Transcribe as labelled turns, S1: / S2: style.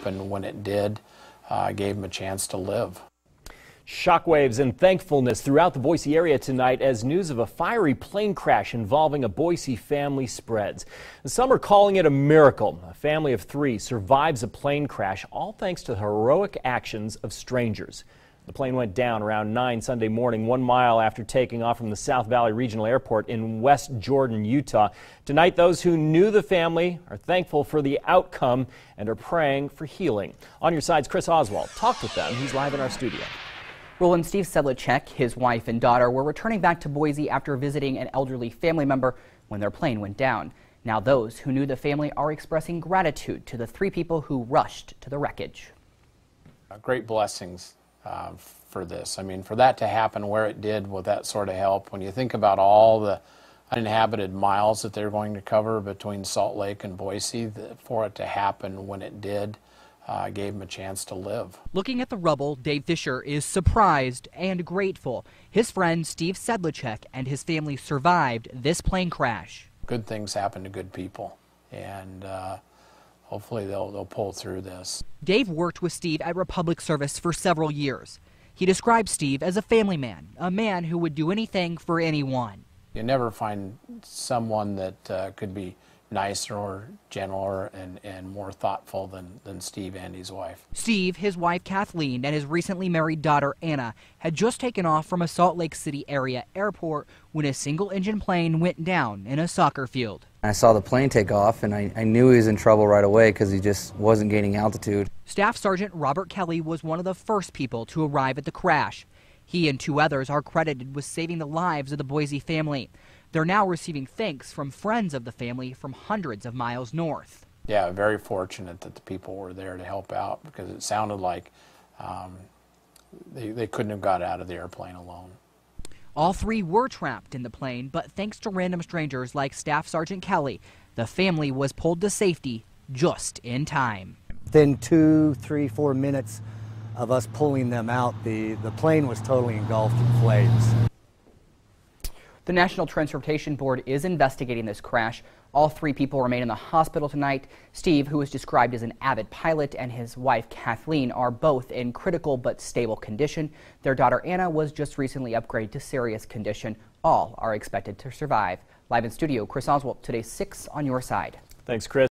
S1: And when it did, gave them a chance to live.
S2: Shockwaves and thankfulness throughout the Boise area tonight as news of a fiery plane crash involving a Boise family spreads. Some are calling it a miracle. A family of 3 survives a plane crash, all thanks to the heroic actions of strangers. The plane went down around 9 Sunday morning, 1 mile after taking off from the South Valley Regional Airport in West Jordan, Utah. Tonight, those who knew the family are thankful for the outcome and are praying for healing. On your side's Chris Oswalt talked with them. He's live in our studio.
S3: Roland Steve Sedlicek, his wife and daughter, were returning back to Boise after visiting an elderly family member when their plane went down. Now those who knew the family are expressing gratitude to the 3 people who rushed to the wreckage.
S1: Great blessings for this. I mean, for that to happen where it did with that sort of help, when you think about all the uninhabited miles that they're going to cover between Salt Lake and Boise, for it to happen when it did, gave them a chance to live.
S3: Looking at the rubble, Dave Fisher is surprised and grateful. His friend Steve Sedlicek and his family survived this plane crash.
S1: Good things happen to good people, and hopefully they'll pull through this.
S3: Dave worked with Steve at Republic Service for several years. He described Steve as a family man, a man who would do anything for anyone.
S1: You never find someone that could be nicer or gentler and more thoughtful than Steve and his wife.
S3: Steve, his wife Kathleen, and his recently married daughter Anna had just taken off from a Salt Lake City area airport when a single-engine plane went down in a soccer field.
S4: I saw the plane take off, and I knew he was in trouble right away because he just wasn't gaining altitude.
S3: Staff Sergeant Robert Kelly was one of the first people to arrive at the crash. He and 2 others are credited with saving the lives of the Boise family. They're now receiving thanks from friends of the family from hundreds of miles north.
S1: Yeah, very fortunate that the people were there to help out, because it sounded like they couldn't have got out of the airplane alone.
S3: All 3 were trapped in the plane, but thanks to random strangers like Staff Sergeant Kelly, the family was pulled to safety just in time.
S5: Within 2, 3, 4 minutes of us pulling them out, the plane was totally engulfed in flames.
S3: The National Transportation Board is investigating this crash. All 3 people remain in the hospital tonight. Steve, who is described as an avid pilot, and his wife Kathleen are both in critical but stable condition. Their daughter Anna was just recently upgraded to serious condition. All are expected to survive. Live in studio, Chris Oswalt, today's 6 on your side.
S2: Thanks, Chris.